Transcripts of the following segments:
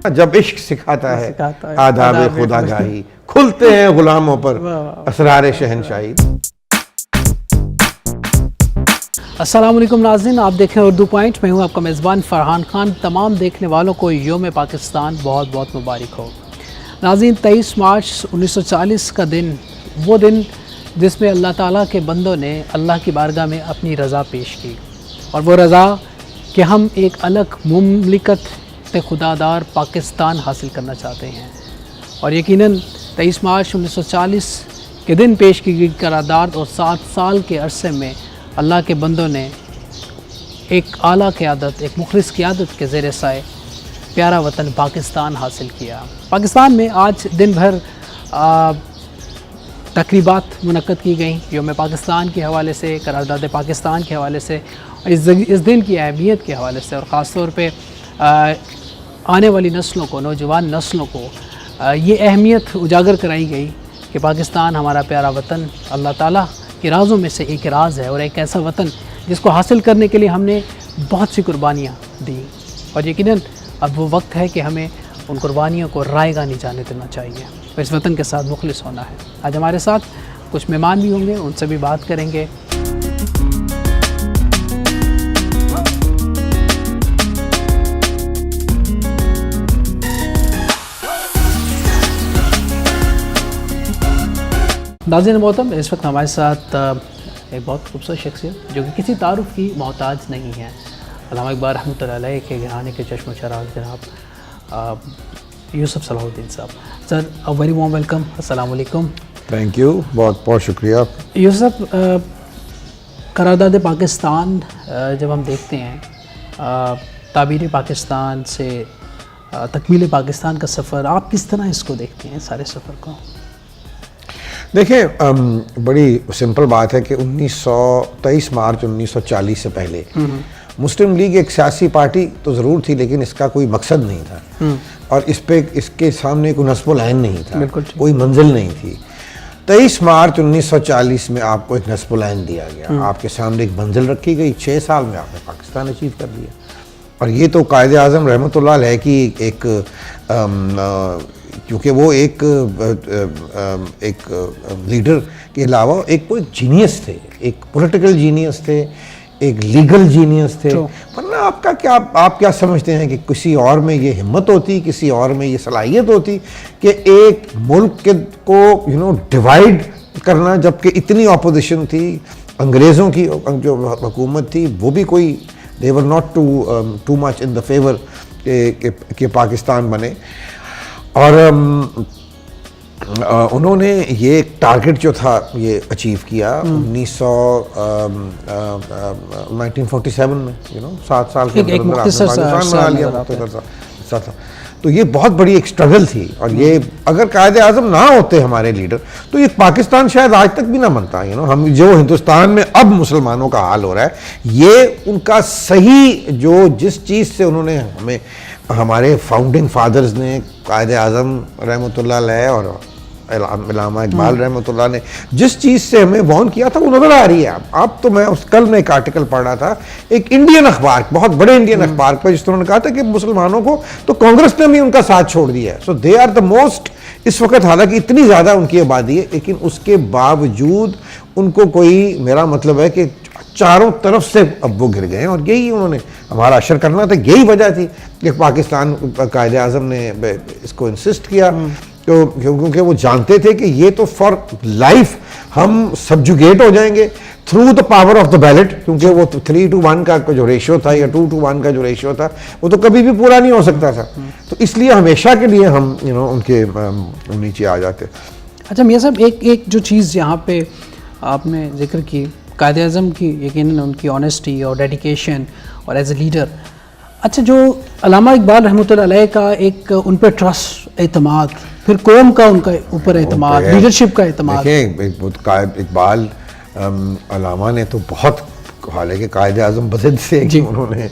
जब इश्क सिखाता है आदाब खुदागाही, खुलते हैं गुलामों पर असरार शहनशाही। अस्सलाम वालेकुम नाज़रीन, आप देख रहे हैं उर्दू पॉइंट। मैं हूं आपका मेज़बान फ़रहान खान। तमाम देखने वालों को योम पाकिस्तान बहुत बहुत मुबारक हो। नाज़रीन, 23 मार्च 1940 का दिन, वो दिन जिसमें अल्लाह ताला के बंदों ने अल्लाह की बारगाह में अपनी रज़ा पेश की, और वो रज़ा कि हम एक अलग मुमलिकत खुदादार पाकिस्तान हासिल करना चाहते हैं। और यकीनन 23 मार्च 1940 के दिन पेश की गई करारदाद और 7 साल के अरसे में अल्लाह के बंदों ने एक आला क़यादत, एक मुखलिस क़यादत के ज़ेर साए प्यारा वतन पाकिस्तान हासिल किया। पाकिस्तान में आज दिन भर तकरीबात मुनक्कद की गई योम पाकिस्तान के हवाले से, करारदाद पाकिस्तान के हवाले से, इस दिन की अहमियत के हवाले से, और ख़ास तौर पे आने वाली नस्लों को, नौजवान नस्लों को ये अहमियत उजागर कराई गई कि पाकिस्तान हमारा प्यारा वतन अल्लाह ताला के राज़ों में से एक राज़ है, और एक ऐसा वतन जिसको हासिल करने के लिए हमने बहुत सी कुर्बानियाँ दी, और यकीनन अब वो वक्त है कि हमें उन कुर्बानियों को रायगा नहीं जाने देना चाहिए, और इस वतन के साथ मुखलिस होना है। आज हमारे साथ कुछ मेहमान भी होंगे, उनसे भी बात करेंगे। नाज़रीन मोहतरम, इस वक्त हमारे साथ एक बहुत खूबसूरत शख्सियत जो कि किसी तारुफ की मोहताज नहीं है, अल्लामा इकबाल रहमतुल्लाह अलैह के घराने के चश्म चराग जनाब यूसुफ सलाहुद्दीन साहब। Sir, a very warm welcome. अस्सलाम वालेकुम। थैंक यू, बहुत बहुत शुक्रिया। यूसुफ, करारदाद पाकिस्तान जब हम देखते हैं, ताबीर पाकिस्तान से तकमील पाकिस्तान का सफ़र, आप किस तरह इसको देखते हैं सारे सफ़र को? देखिए, बड़ी सिंपल बात है कि 23 मार्च 1940 से पहले मुस्लिम लीग एक सियासी पार्टी तो ज़रूर थी, लेकिन इसका कोई मकसद नहीं था, और इसके सामने कोई नस्बुल ऐन नहीं था, कोई मंजिल नहीं थी। 23 मार्च 1940 में आपको एक नस्बुल ऐन दिया गया, आपके सामने एक मंजिल रखी गई, 6 साल में आपने पाकिस्तान अचीव कर लिया। और ये तो कायदे आज़म रहमतुल्लाह अलैह की एक क्योंकि वो एक लीडर के अलावा वो एक जीनियस थे, एक पॉलिटिकल जीनियस थे, एक लीगल जीनियस थे। वरना आप क्या समझते हैं कि किसी और में ये हिम्मत होती, किसी और में ये सलाहियत होती कि एक मुल्क को डिवाइड करना, जबकि इतनी अपोजिशन थी, अंग्रेज़ों की जो हुकूमत थी वो भी कोई they were not too much in the favour के पाकिस्तान बने। और उन्होंने ये टारगेट जो था ये अचीव किया 1947 में, 7 साल के अंदर पाकिस्तान बना लिया। तो ये बहुत बड़ी एक स्ट्रगल थी, और ये अगर कायदे आज़म ना होते हमारे लीडर तो ये पाकिस्तान शायद आज तक भी ना बनता। हम जो हिंदुस्तान में अब मुसलमानों का हाल हो रहा है, ये उनका सही जिस चीज़ से उन्होंने हमें, हमारे फाउंडिंग फादर्स ने, कायदे आज़म रहमतुल्लाह अलैह और अल्लामा इकबाल रहमतुल्लाह ने जिस चीज़ से हमें वार्न किया था वो नज़र आ रही है। अब तो मैं कल में एक आर्टिकल पढ़ रहा था एक इंडियन अखबार, बहुत बड़े इंडियन अखबार पर, जिस उन्होंने कहा था कि मुसलमानों को तो कांग्रेस ने भी उनका साथ छोड़ दिया है। सो दे आर द मोस्ट इस वक्त, हालांकि इतनी ज़्यादा उनकी आबादी है, लेकिन उसके बावजूद उनको कोई, मेरा मतलब है कि चारों तरफ से अब वो गिर गए हैं, और यही उन्होंने हमारा असर करना था। यही वजह थी कि पाकिस्तान कायदे आज़म ने इसको इंसिस्ट किया, तो क्योंकि वो जानते थे कि ये तो फॉर लाइफ हम सब्जुगेट हो जाएंगे through the power of the ballot, क्योंकि वो 3-1 का जो रेशियो था या 2-1 का जो रेशियो था वो तो कभी भी पूरा नहीं हो सकता था। तो इसलिए हमेशा के लिए हम उनके नीचे आ जाते। अच्छा मियां साहब, एक जो चीज़ यहाँ पे आपने जिक्र की कायदे आज़म की, यकीनन उनकी ऑनेस्टी और डेडिकेशन और एज ए लीडर। अच्छा, जो अल्लामा इकबाल रहमतुल्लाह अलैह का एक उन पर ट्रस्ट, एतमाद, फिर कौम का उनका ऊपर एतमाद, लीडरशिप का एतमाद। इकबाल अल्लामा ने तो बहुत, हालांकि कायदे आज़म बज़िद से कि उन्होंने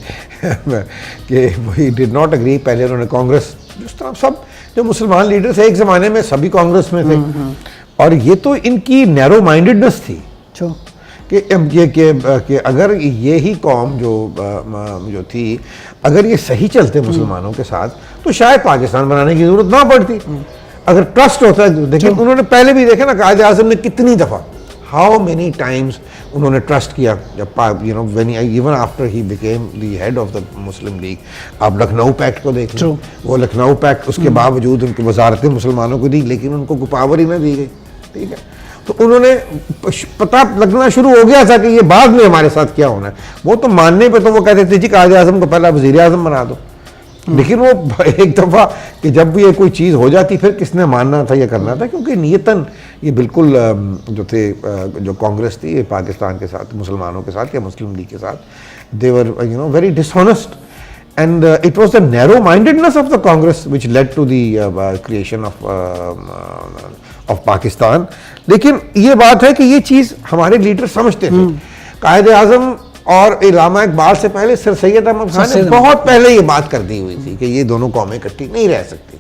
कि वही डिड नॉट एग्री। पहले उन्होंने कांग्रेस, जिस तरह सब जो मुसलमान लीडर्स एक ज़माने में सभी कांग्रेस में थे, और ये तो इनकी नैरो माइंडेडनेस थी कि अगर ये ही कौम जो थी, अगर ये सही चलते मुसलमानों के साथ तो शायद पाकिस्तान बनाने की जरूरत ना पड़ती। अगर ट्रस्ट होता है, देखिए उन्होंने पहले भी देखा ना, कायद आज़म ने कितनी दफ़ा, हाउ मेनी टाइम्स उन्होंने ट्रस्ट किया, जब you know when even after he became the head of the Muslim league. आप लखनऊ पैक्ट को देख लें, वो लखनऊ पैक्ट उसके बावजूद उनकी वजारतें मुसलमानों को दी, लेकिन उनको कोई पावर ही ना दी गई, ठीक है। तो उन्होंने पता लगना शुरू हो गया था कि ये बाद में हमारे साथ क्या होना है। वो तो मानने पे तो वो कहते थे जी कायद आज़म को पहला वज़ीर आज़म बना दो, लेकिन वो एक दफ़ा कि जब भी ये कोई चीज़ हो जाती फिर किसने मानना था या करना था, क्योंकि नियतन ये बिल्कुल जो थे, जो कांग्रेस थी ये पाकिस्तान के साथ, मुसलमानों के साथ या मुस्लिम लीग के साथ, they were you know very dishonest, and it was the narrow mindedness of the Congress which led to the creation of Pakistan. लेकिन ये बात है कि ये चीज़ हमारे लीडर समझते थे। कायद आज़म और इलामा इकबाल से पहले सर सैयद अहमद खान ने बहुत पहले ये बात कर दी हुई थी कि ये दोनों कौमें इकट्ठी नहीं रह सकती।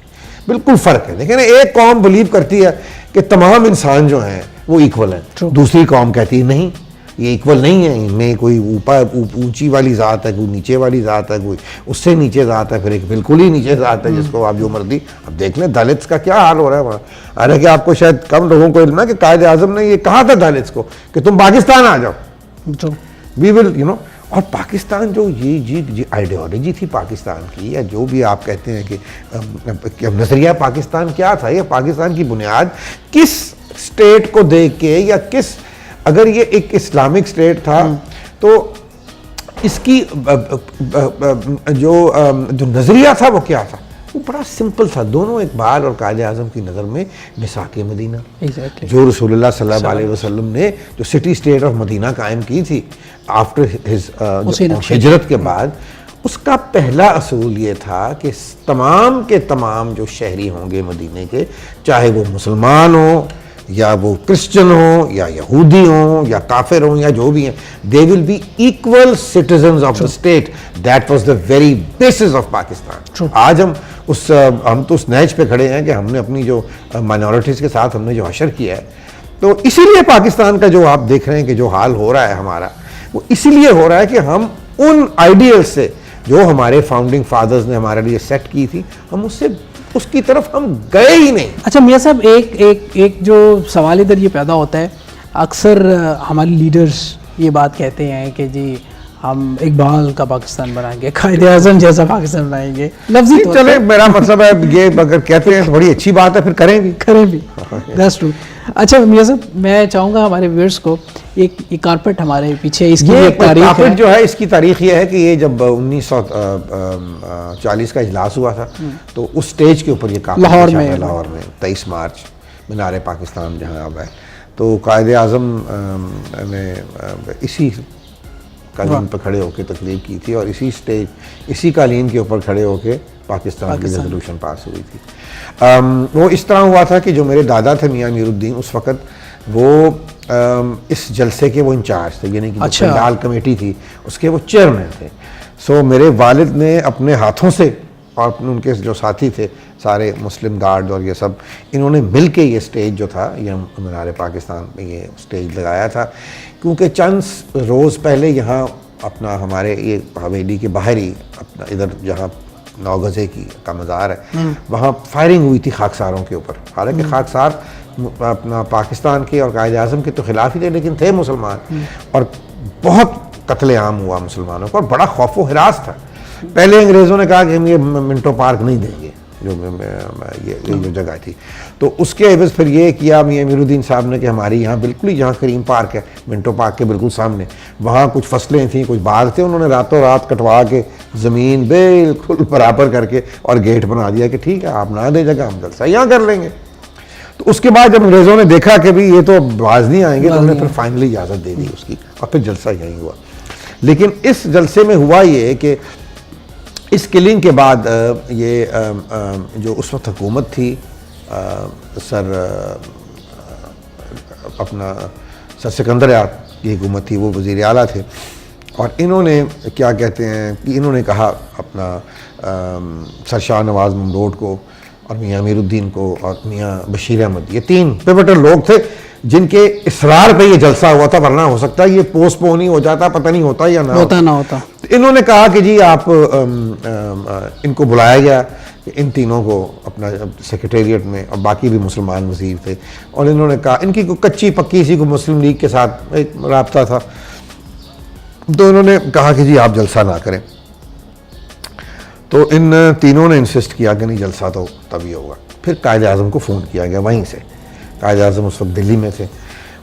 बिल्कुल फ़र्क है। देखिए ना, एक कौम बिलीव करती है कि तमाम इंसान जो हैं वो इक्वल हैं, दूसरी कौम कहती है नहीं, ये इक्वल नहीं है, इनमें कोई ऊंची वाली ज़ात है, कोई नीचे वाली ज़ात है, कोई उससे नीचे ज़ात है, फिर एक बिल्कुल ही नीचे ज़ात है जिसको आप जो मर्जी। अब देख लें दलित्स का क्या हाल हो रहा है वहाँ। हालांकि आपको शायद कम लोगों को इल्म है कि कायद आज़म ने ये कहा था दलित्स को कि तुम पाकिस्तान आ जाओ, वी विल यू नो। और पाकिस्तान जो ये आइडियोलॉजी थी पाकिस्तान की, या जो भी आप कहते हैं कि नज़रिया पाकिस्तान क्या था, या पाकिस्तान की बुनियाद किस स्टेट को देख के, या किस, अगर ये एक इस्लामिक स्टेट था तो इसकी जो नज़रिया था वो क्या था, वो बड़ा सिंपल था। दोनों इकबाल और कायद आज़म की नज़र में मिसाक़े मदीना, जो रसूलुल्लाह सल्लल्लाहु अलैहि वसल्लम ने जो सिटी स्टेट ऑफ मदीना कायम की थी आफ्टर हिज हिजरत के बाद, उसका पहला असूल ये था कि तमाम के तमाम जो शहरी होंगे मदीने के, चाहे वो मुसलमान हो या वो क्रिश्चियन हो या यहूदी हो या काफिर हो या जो भी हैं, they will be equal citizens of the state. That was the very basis of Pakistan. आज हम तो उस नहज पे खड़े हैं कि हमने अपनी जो माइनॉरिटीज़ के साथ हमने जो हशर किया है, तो इसीलिए पाकिस्तान का जो आप देख रहे हैं कि जो हाल हो रहा है हमारा, वो इसीलिए हो रहा है कि हम उन आइडियल से जो हमारे फाउंडिंग फादर्स ने हमारे लिए सेट की थी, हम उसकी तरफ हम गए ही नहीं। अच्छा मियाँ साहब, एक जो सवाल इधर ये पैदा होता है, अक्सर हमारे लीडर्स ये बात कहते हैं कि जी हम इकबाल का पाकिस्तान बनाएंगे, कायद आज़म जैसा पाकिस्तान बनाएंगे, लफ्ज़ी तो चले, मेरा मतलब है ये अगर कहते हैं तो बड़ी अच्छी बात है, फिर करें भी दैट्स ट्रू। अच्छा मियाँ साहब, मैं चाहूँगा हमारे व्यूअर्स को एक कारपेट हमारे पीछे, इसकी एक तारीख कारपेट जो है, इसकी तारीख ये है कि ये जब 1940 का इजलास हुआ था तो उस स्टेज के ऊपर ये कारपेट लाहौर में 23 मार्च मीनार पाकिस्तान जहाँ अब है, तो कायद आज़म ने इसी कालीन पर खड़े होकर तकरीब की थी और इसी कालीन के ऊपर खड़े होकर पाकिस्तान की रेजोल्यूशन पास हुई थी। वो इस तरह हुआ था कि जो मेरे दादा थे मियाँ अमीरुद्दीन, उस वक़्त वो इस जलसे के वो इंचार्ज थे, यानी कि पंडाल कमेटी थी उसके वो चेयरमैन थे। सो मेरे वालिद ने अपने हाथों से और उनके जो साथी थे सारे मुस्लिम गार्ड और ये सब, इन्होंने मिल के ये स्टेज जो था, ये मीनार पाकिस्तान में ये स्टेज लगाया था, क्योंकि चंद रोज़ पहले यहाँ अपना हमारे ये हवेली के बाहर ही अपना इधर जहाँ 9 गज़े का मज़ार है, वहाँ फायरिंग हुई थी खाकसारों के ऊपर। हालांकि खाकसार अपना पाकिस्तान के और कायद आज़म के तो खिलाफ ही थे, लेकिन थे मुसलमान, और बहुत कत्लेआम हुआ मुसलमानों का और बड़ा खौफ व हिरास था। पहले अंग्रेज़ों ने कहा कि हम ये मिंटो पार्क नहीं देंगे, जो ये जो जगह थी, तो उसके एवज़ फिर ये किया मियाँ अमीरुद्दीन साहब ने कि हमारी यहाँ बिल्कुल ही जहाँ करीम पार्क है, मिंटो पार्क के बिल्कुल सामने, वहाँ कुछ फसलें थीं, कुछ बाग थे, उन्होंने रातों रात कटवा के ज़मीन बिल्कुल बराबर करके और गेट बना दिया कि ठीक है आप ना दे जगह, हम जलसा यहाँ कर लेंगे। तो उसके बाद जब अंग्रेज़ों ने देखा कि भाई ये तो बाज नहीं आएंगे, तो उन्होंने फिर फाइनली इजाज़त दे दी उसकी, और फिर जलसा यहीं हुआ। लेकिन इस जलसे में हुआ ये कि इस किलिंग के बाद ये जो उस वक्त हुकूमत थी, सर सिकंदर याद की हुकूमत थी, वो वज़ीर आला थे, और इन्होंने क्या कहते हैं कि इन्होंने कहा अपना सर शाह नवाज़ ममरोड को और मियाँ अमीरुद्दीन को और मियाँ बशीर अहमद, ये 3 पिवटल लोग थे जिनके इसरार पे ये जलसा हुआ था, वरना हो सकता है ये पोस्टपोन ही हो जाता, पता नहीं होता या ना होता। इन्होंने कहा कि जी आप इनको बुलाया गया, इन तीनों को अपना सेक्रेटेरिएट में, और बाकी भी मुसलमान वज़ीर थे, और इन्होंने कहा, इनकी कोई कच्ची पक्की सी को मुस्लिम लीग के साथ एक राब्ता था, तो इन्होंने कहा कि जी आप जलसा ना करें। तो इन तीनों ने इंसिस्ट किया कि नहीं जलसा तो तभी होगा। फिर कायदे आज़म को फ़ोन किया गया वहीं से, कायदे आज़म उस वक्त दिल्ली में थे,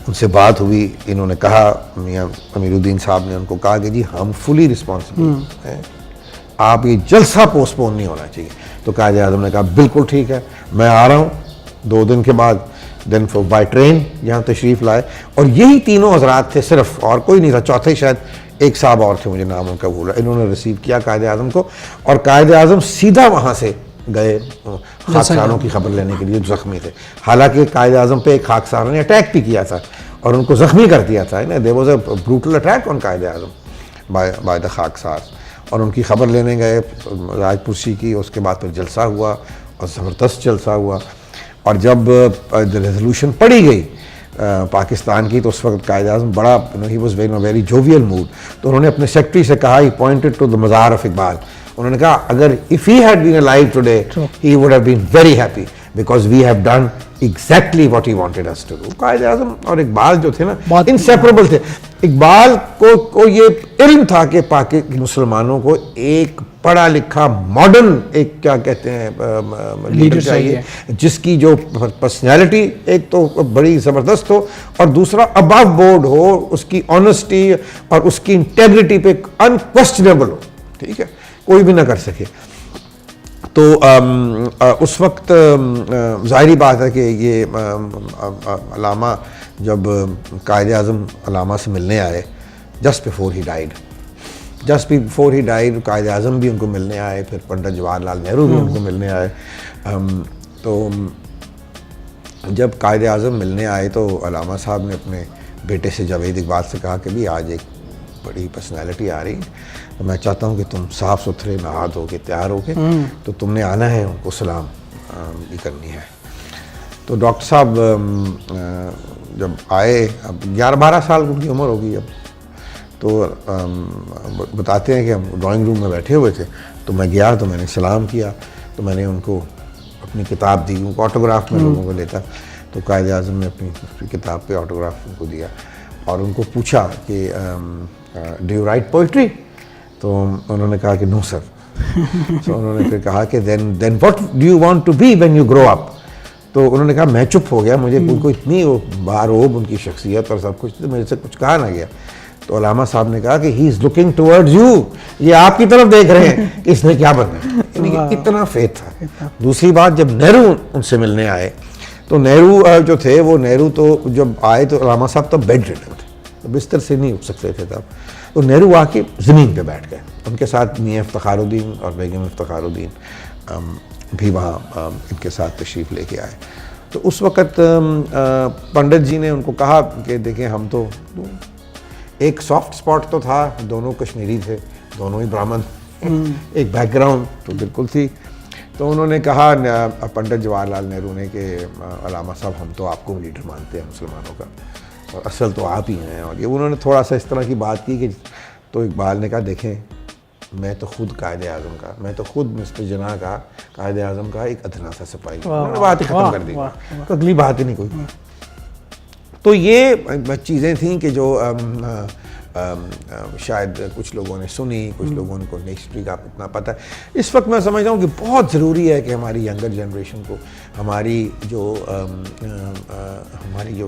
उनसे बात हुई, इन्होंने कहा, मियां अमीरुद्दीन साहब ने उनको कहा कि जी हम फुली रिस्पॉन्सिबल हैं, आप ये जलसा पोस्टपोन नहीं होना चाहिए। तो कायदे आज़म ने कहा बिल्कुल ठीक है, मैं आ रहा हूँ। 2 दिन के बाद देन फॉर बाय ट्रेन यहाँ तशरीफ़ लाए, और यही तीनों हजरात थे सिर्फ, और कोई नहीं था, चौथे शायद एक साहब और थे, मुझे नाम उनका भूला। इन्होंने रिसीव किया कायदे आज़म को, और कायदे आज़म सीधा वहाँ से गए खाकसारों की खबर लेने के लिए, ज़ख्मी थे। हालांकि कायदे आज़म पे एक खाकसारों ने अटैक भी किया था और उनको ज़ख्मी कर दिया था, there was a brutal attack on Quaid-e Azam by the खाकसार, और उनकी खबर लेने गए राजपुरसी की। उसके बाद फिर जलसा हुआ, और ज़बरदस्त जलसा हुआ, और जब रेजोल्यूशन पढ़ी गई पाकिस्तान की, तो उस वक्त कायदे आज़म बड़ा ही वॉज वेरी जोवियल मूड। तो उन्होंने अपने सेक्रेटरी से कहा, ही पॉइंटेड टू द मज़ार ऑफ इकबाल, उन्होंने कहा अगर if he had been alive today he would have been very happy because we have done exactly what he wanted us to do. Quaid-e Azam और इकबाल जो थे ना, इनसेपरेबल थे। इकबाल को ये इल्म था कि मुसलमानों को एक पढ़ा लिखा मॉडर्न, एक क्या कहते हैं, लीडर चाहिए, जिसकी जो पर्सनैलिटी एक तो बड़ी ज़बरदस्त हो, और दूसरा अबव बोर्ड हो, उसकी ऑनेस्टी और उसकी इंटेग्रिटी पे अनक्वेश्चनेबल हो, ठीक है, कोई भी ना कर सके। तो उस वक्त ज़ाहिरी बात है कि ये अलामा जब कायदे आज़म अलामा से मिलने आए, जस्ट बिफोर ही डाइड, कायदे आज़म भी उनको मिलने आए, फिर पंडित जवाहरलाल नेहरू भी उनको मिलने आए। तो जब कायदे आज़म मिलने आए तो अलामा साहब ने अपने बेटे से जावेद इकबाल से कहा कि भी आज एक बड़ी पर्सनैलिटी आ रही, तो मैं चाहता हूँ कि तुम साफ़ सुथरे नहा धो के तैयार हो के, तो तुमने आना है, उनको सलाम भी करनी है। तो डॉक्टर साहब जब आए, अब 11-12 साल उनकी उम्र होगी अब, तो बताते हैं कि हम ड्राइंग रूम में बैठे हुए थे, तो मैं गया, तो मैंने सलाम किया, तो मैंने उनको अपनी किताब दी, उनको ऑटोग्राफ में लोगों को लेता, तो कायदे आज़म ने अपनी किताब पे ऑटोग्राफ उनको दिया, और उनको पूछा कि डू यू राइट पोइट्री? तो उन्होंने कहा कि नो सर। तो उन्होंने फिर कहा कि then what do you want to be when you grow up? तो उन्होंने कहा मैं चुप हो गया, मुझे उनको इतनी बारोब उनकी शख्सियत और सब कुछ, तो मेरे से कुछ कहा ना गया। तो अलामा साहब ने कहा कि he is looking towards you, ये आपकी तरफ देख रहे हैं कि इसने क्या बनना है, यानी कि इतना फेथ था। दूसरी बात, जब नेहरू उनसे मिलने आए, तो नेहरू जो थे, वो नेहरू तो जब आए तो अलामा साहब तब बेड रिडन थे, तो बिस्तर से नहीं उठ सकते थे तब, तो नेहरू आके ज़मीन पे बैठ गए, उनके साथ मियां इफ्तिखारुद्दीन और बेगम इफ्तिखारुद्दीन भी वहाँ इनके साथ तशरीफ़ लेके आए। तो उस वक़्त पंडित जी ने उनको कहा कि देखें, हम तो एक सॉफ्ट स्पॉट तो था, दोनों कश्मीरी थे, दोनों ही ब्राह्मण, एक बैकग्राउंड तो बिल्कुल थी। तो उन्होंने कहा, पंडित जवाहरलाल नेहरू ने, कि अलामा साहब हम तो आपको लीडर मानते हैं मुसलमानों का, और असल तो आप ही हैं। और ये उन्होंने थोड़ा सा इस तरह की बात की कि, तो इकबाल ने कहा देखें, मैं तो खुद कायदे आज़म का, मैं तो खुद मिस्टर जना का, कायदे आज़म का एक अदना सा सिपाही, उन्होंने बात ही ख़त्म कर दी, तो अगली बात ही नहीं कोई। तो ये चीज़ें थीं कि जो शायद कुछ लोगों ने सुनी, कुछ लोगों को हिस्ट्री का इतना पता है। इस वक्त मैं समझता हूँ कि बहुत ज़रूरी है कि हमारी यंगर जनरेशन को हमारी जो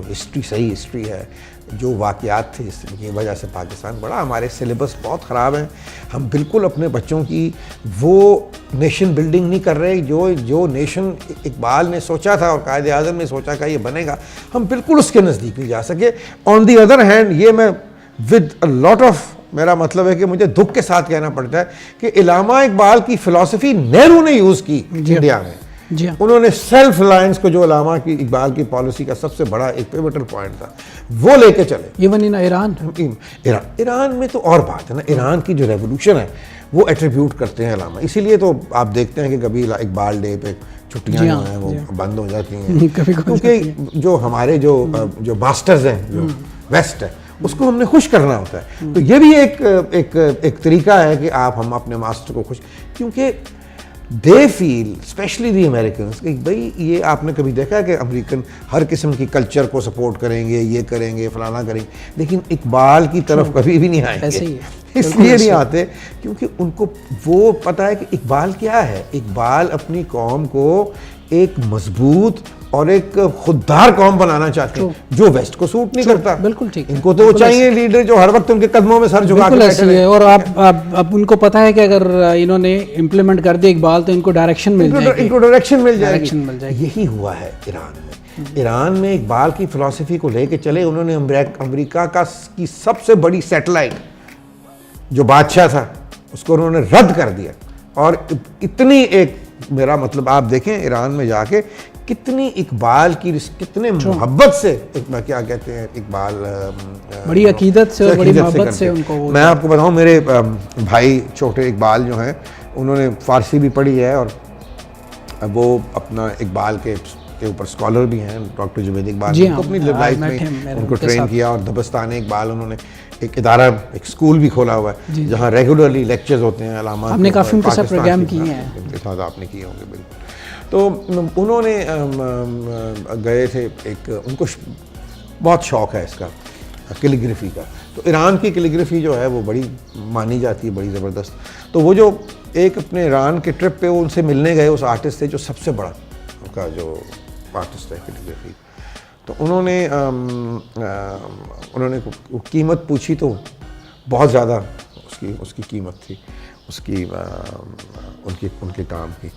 हिस्ट्री, सही हिस्ट्री है, जो वाक़यात थे जिसकी वजह से पाकिस्तान बड़ा, हमारे सिलेबस बहुत ख़राब हैं। हम बिल्कुल अपने बच्चों की वो नेशन बिल्डिंग नहीं कर रहे जो नेशन इकबाल ने सोचा था और कायदे आज़म ने सोचा था ये बनेगा, हम बिल्कुल उसके नज़दीक नहीं जा सके। ऑन दी अदर हैंड, ये मैं विद अ लॉट ऑफ, मेरा मतलब है कि मुझे दुख के साथ कहना पड़ता है कि इलामा इकबाल की फ़िलॉसफी नेहरू ने यूज़ की इंडिया में। उन्होंने सेल्फ रिलायंस को, जो अलामा की इकबाल की पॉलिसी का सबसे बड़ा एक पिवटल पॉइंट था, वो लेके चले। इवन इन ईरान में तो और बात है ना, ईरान की जो रेवोल्यूशन है वो एट्रीब्यूट करते हैं अलामा, इसीलिए तो आप देखते हैं कि कभी इकबाल डे पे छुट्टियां जो हैं वो बंद हो जाती हैं कभी क्योंकि जो हमारे जो मास्टर्स हैं, जो वेस्ट है, उसको हमने खुश करना होता है। तो ये भी एक तरीका है कि हम अपने मास्टर को खुश, क्योंकि they feel specially the American कि भाई ये आपने कभी देखा है कि अमेरिकन हर किस्म की कल्चर को सपोर्ट करेंगे, ये करेंगे, फलाना करेंगे, लेकिन इकबाल की तरफ कभी भी नहीं आएंगे। ऐसे ही इसलिए नहीं आते क्योंकि उनको वो पता है कि इकबाल क्या है। इकबाल अपनी कौम को एक मजबूत और एक खुददार कौम बनाना चाहते हैं, जो वेस्ट को सूट नहीं करता। बिल्कुल ठीक है। इनको तो वो चाहिए लीडर जो हर वक्त उनके कदमों में सर झुका के बैठे रहे। और आप उनको पता है कि अगर इन्होंने इम्प्लीमेंट कर दिया इकबाल तो इनको डायरेक्शन मिल जाएगी, इनको डायरेक्शन मिल जाएगी। यही हुआ है ईरान में। ईरान में इकबाल की फिलॉसफी को लेके चले, उन्होंने अमेरिका की सबसे बड़ी सैटेलाइट जो बादशाह था उसको उन्होंने रद्द कर दिया। और इतनी एक, मेरा मतलब आप देखें ईरान में जाके कितनी इकबाल की, कितने मोहब्बत से, क्या कहते हैं, इकबाल बड़ी अकीदत से और बड़ी मोहब्बत से उनको। मैं आपको बताऊं, मेरे भाई छोटे इकबाल जो हैं उन्होंने फारसी भी पढ़ी है और वो अपना इकबाल के ऊपर स्कॉलर भी हैं, डॉक्टर जुबैद इकबाल। उनको अपनी लाइफ में उनको ट्रेन किया और दबस्तान इकबाल उन्होंने एक इदारा, एक स्कूल भी खोला हुआ है जहाँ रेगुलरली लेक्चर्स होते हैं अलामा। हमने काफ़ी उनके साथ प्रोग्राम किए हैं, आपने किए होंगे बिल्कुल। तो उन्होंने गए थे, उनको बहुत शौक़ है इसका, कैलीग्राफी का। तो ईरान की कैलीग्राफी जो है वो बड़ी मानी जाती है, बड़ी ज़बरदस्त। तो वो जो एक अपने ईरान के ट्रिप पे वो उनसे मिलने गए, उस आर्टिस्ट थे जो सबसे बड़ा उनका जो आर्टिस्ट है कैलीग्राफी। तो उन्होंने कीमत पूछी तो बहुत ज़्यादा उसकी कीमत थी, उनके काम की।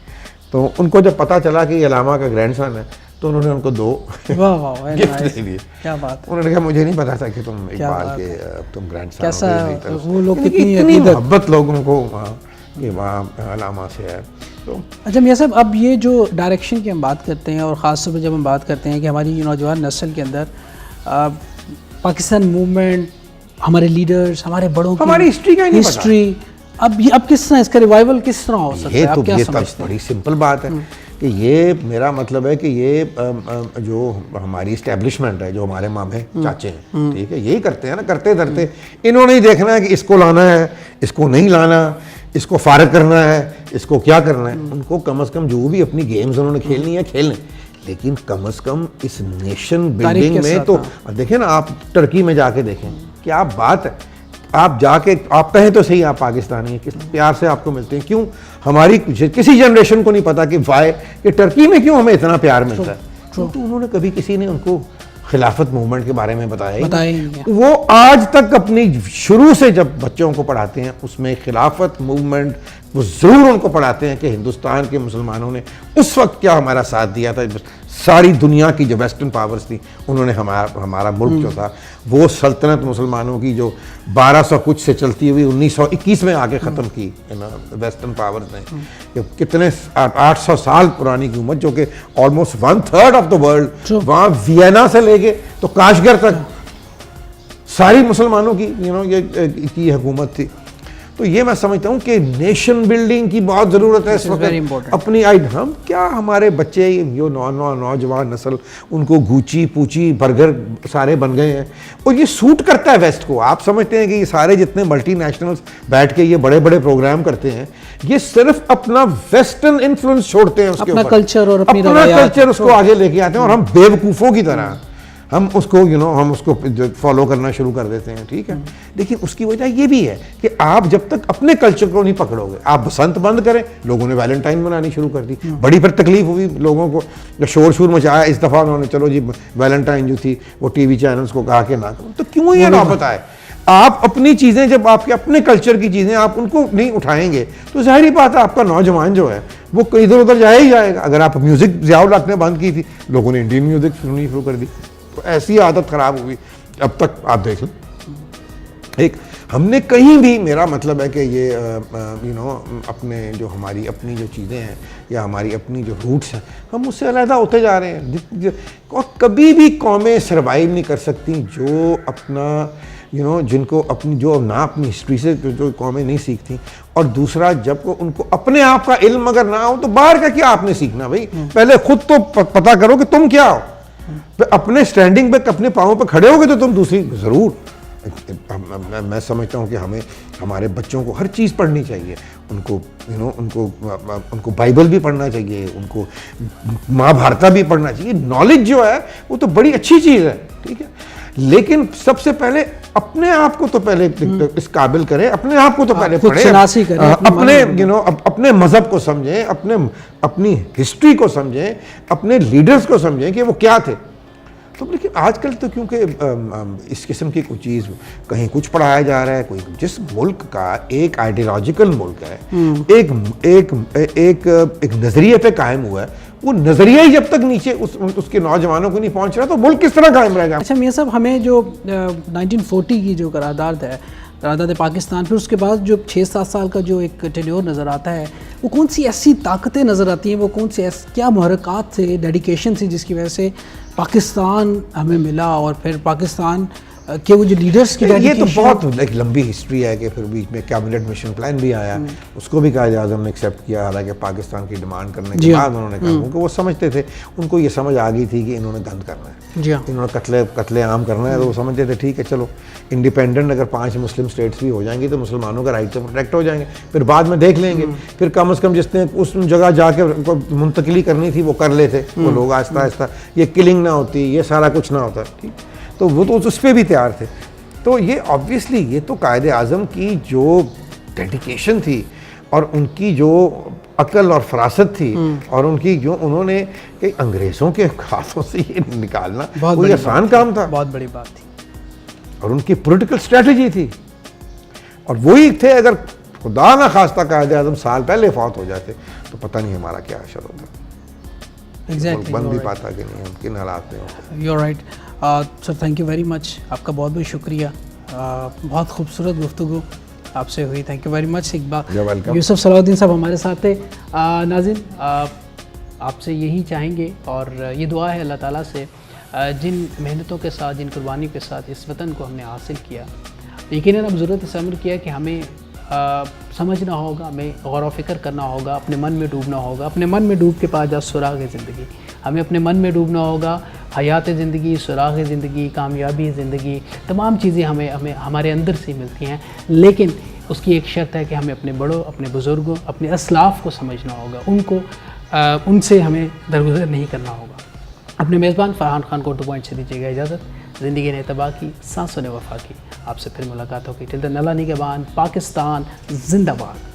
तो उनको जब पता चला कि ये अलामा का ग्रैंडसन है तो उन्होंने उनको 2 गिफ्ट दे दिए। क्या बात। उन्होंने कहा मुझे नहीं पता था कि तुम इकबाल के तुम ग्रैंडसन हो। वो लोग कितनी मोहब्बत लोगों को कि वहाँ अलामा से है। तो अच्छा मियां साहब, अब ये जो डायरेक्शन की हम बात करते हैं और ख़ास तौर पर जब हम बात करते हैं कि हमारी नौजवान नस्ल के अंदर पाकिस्तान मूवमेंट, हमारे लीडर्स, हमारे बड़ों की हमारी हिस्ट्री का हिस्ट्री, अब किस तरह इसका रिवाइवल किस तरह हो सकता है? आप क्या समझते हैं? बड़ी सिंपल बात है कि ये, मेरा मतलब है कि ये जो हमारी इस्टेब्लिशमेंट है, जो हमारे मामे चाचे हैं, ठीक है, यही करते हैं ना, करते धरते। इन्होंने ही देखना है कि इसको लाना है, इसको नहीं लाना, इसको फारग करना है, इसको क्या करना है। उनको कम से कम जो भी अपनी गेम्स उन्होंने खेलनी है खेलें, लेकिन कम से कम इस नेशन बिल्डिंग में तो देखें ना, आप टर्की में जाके देखें, क्या बात है। आप जाके आप कहें तो सही आप पाकिस्तानी हैं, किस प्यार से आपको मिलते हैं। क्यों हमारी किसी जनरेशन को नहीं पता कि वाई कि टर्की में क्यों हमें इतना प्यार मिलता है। तो उन्होंने कभी किसी ने उनको खिलाफत मूवमेंट के बारे में बताया। वो आज तक अपनी शुरू से जब बच्चों को पढ़ाते हैं उसमें खिलाफत मूवमेंट वो ज़रूर उनको पढ़ाते हैं कि हिंदुस्तान के मुसलमानों ने उस वक्त क्या हमारा साथ दिया था। सारी दुनिया की जो वेस्टर्न पावर्स थी उन्होंने हमारा मुल्क जो था वो सल्तनत मुसलमानों की जो 1200 कुछ से चलती हुई 1921 में आके ख़त्म की वेस्टर्न पावर्स ने। कितने 800 साल पुरानी की उम्र, जो कि ऑलमोस्ट 1/3 ऑफ द वर्ल्ड, वहाँ वियना से लेके तो काशगर तक सारी मुसलमानों की की हुकूमत थी। तो ये मैं समझता हूँ कि नेशन बिल्डिंग की बहुत ज़रूरत है इस वक्त। अपनी हम क्या, हमारे बच्चे जो नौजवान नस्ल, उनको गूची पूची बर्गर सारे बन गए हैं और ये सूट करता है वेस्ट को। आप समझते हैं कि ये सारे जितने मल्टीनेशनल्स बैठ के ये बड़े बड़े प्रोग्राम करते हैं, ये सिर्फ अपना वेस्टर्न इन्फ्लुएंस छोड़ते हैं, उसके ऊपर कल्चर और अपना कल्चर उसको आगे लेके आते हैं और हम बेवकूफ़ों की तरह हम उसको हम उसको फॉलो करना शुरू कर देते हैं, ठीक है। लेकिन उसकी वजह ये भी है कि आप जब तक अपने कल्चर को नहीं पकड़ोगे, आप बसंत बंद करें, लोगों ने वैलेंटाइन मनानी शुरू कर दी, बड़ी फिर तकलीफ हुई लोगों को, जब शोर मचाया इस दफ़ा उन्होंने, चलो जी वैलेंटाइन जो थी वो टीवी चैनल्स को कहा कि ना करो। तो क्यों ये नौबत आए? आप अपनी चीज़ें, जब आपके अपने कल्चर की चीज़ें आप उनको नहीं उठाएंगे तो जाहिर बात है आपका नौजवान जो है वो इधर उधर जाया ही जाएगा। अगर आप म्यूज़िक ज़्यादा रखने बंद की थी, लोगों ने इंडियन म्यूज़िक सुननी शुरू कर दी, तो ऐसी आदत ख़राब हुई। अब तक आप देख लें एक हमने कहीं भी, मेरा मतलब है कि ये अपने जो हमारी अपनी जो चीज़ें हैं या हमारी अपनी जो रूट्स हैं, हम उससे अलहदा होते जा रहे हैं। और कभी भी कौमें सर्वाइव नहीं कर सकती जो अपना जिनको अपनी जो ना अपनी हिस्ट्री से जो कौमें नहीं सीखती। और दूसरा, जब को उनको अपने आप का इल्म अगर ना हो तो बाहर का क्या आपने सीखना भाई। पहले खुद तो पता करो कि तुम क्या हो। अपने स्टैंडिंग पे अपने पाँवों पे खड़े होगे तो तुम दूसरी ज़रूर। मैं समझता हूँ कि हमें हमारे बच्चों को हर चीज़ पढ़नी चाहिए। उनको उनको बाइबल भी पढ़ना चाहिए, उनको महाभारत भी पढ़ना चाहिए। नॉलेज जो है वो तो बड़ी अच्छी चीज़ है, ठीक है, लेकिन सबसे पहले अपने आप को तो पहले इस काबिल करें, अपने आप को तो पहले पढ़ें, अपने अपने मजहब को समझें, अपनी हिस्ट्री को समझें, अपने लीडर्स को समझें कि वो क्या थे। तो लेकिन आजकल तो क्योंकि इस किस्म की कोई चीज़ कहीं कुछ पढ़ाया जा रहा है, कोई जिस मुल्क का एक आइडियोलॉजिकल मुल्क है, एक नज़रिए पे कायम हुआ है, वो नज़रिया ही जब तक नीचे उसके नौजवानों को नहीं पहुंच रहा तो मुल्क किस तरह कायम रहेगा। अच्छा मियां साहब, हमें जो 1940 की जो करारदाद है, करारदाद पाकिस्तान, फिर उसके बाद जो 6-7 साल का जो एक टेन्योर नज़र आता है, वो कौन सी ऐसी ताकतें नज़र आती हैं, वो कौन सी क्या मुहर्रकात थे, डेडिकेशन थी जिसकी वजह से पाकिस्तान हमें मिला। और फिर पाकिस्तान के वो जो लीडर्स की ये तो बहुत एक लंबी हिस्ट्री है कि फिर बीच में कैबिनेट मिशन प्लान भी आया, उसको भी कायदे आज़म ने एक्सेप्ट किया, हालांकि पाकिस्तान की डिमांड करने के बाद उन्होंने कहा, क्योंकि वो समझते थे, उनको ये समझ आ गई थी कि इन्होंने गंद करना है, इन्होंने कत्ले आम करना है, तो वो समझते थे ठीक है चलो इंडिपेंडेंट अगर 5 मुस्लिम स्टेट्स भी हो जाएंगी तो मुसलमानों का राइट तो प्रोटेक्ट हो जाएंगे, फिर बाद में देख लेंगे, फिर कम से कम जिसने उस जगह जाके मुंतकिली करनी थी वो कर लेते वो लोग, आहिस्ता आहिस्ता ये किलिंग ना होती, ये सारा कुछ ना होता, ठीक, तो वो तो उस पर भी तैयार थे। तो ये ऑब्वियसली ये तो कायदे आज़म की जो डेडिकेशन थी और उनकी जो अकल और फरासत थी और उनकी जो उन्होंने कि अंग्रेज़ों के हाथों से ये निकालना कोई आसान काम था, बहुत बड़ी बात थी, और उनकी पॉलिटिकल स्ट्रेटजी थी। और वही थे, अगर खुदा ना खास्ता कायदे आज़म साल पहले फौत हो जाते तो पता नहीं हमारा क्या असर होता, एग्जैक्टली बन भी पाता कि नहीं, हम किन हालात में होते। You are right sir, thank you very much, आपका बहुत बहुत शुक्रिया, बहुत खूबसूरत गुफ्तगू आपसे हुई, थैंक यू वेरी मच। एक बार यूसुफ सलाहुद्दीन साहब हमारे साथ थे। नाज़रीन, आपसे यही चाहेंगे और ये दुआ है अल्लाह ताला से, जिन मेहनतों के साथ, जिन कुर्बानी के साथ इस वतन को हमने हासिल किया, यकीनन अब ज़रूरत इस अमर किया कि हमें समझना होगा, हमें गौर व फिक्र करना होगा, अपने मन में डूबना होगा, अपने मन में डूब के पा जा सुराग ज़िंदगी। हमें अपने मन में डूबना होगा, हयात ज़िंदगी, सुराग ज़िंदगी, कामयाबी ज़िंदगी, तमाम चीज़ें हमें हमारे अंदर से मिलती हैं, लेकिन उसकी एक शर्त है कि हमें अपने बड़ों, अपने बुज़ुर्गों, अपने असलाफ़ को समझना होगा, उनसे हमें दरगुजर नहीं करना होगा। अपने मेज़बान फरहान खान को 2 पॉइंट से दीजिएगा इजाज़त। ज़िंदगी ने तबाह की, सांसों ने वफा की। आपसे फिर मुलाकात होगी। टिल देन अल्लाह निगहबान, पाकिस्तान जिंदाबाद।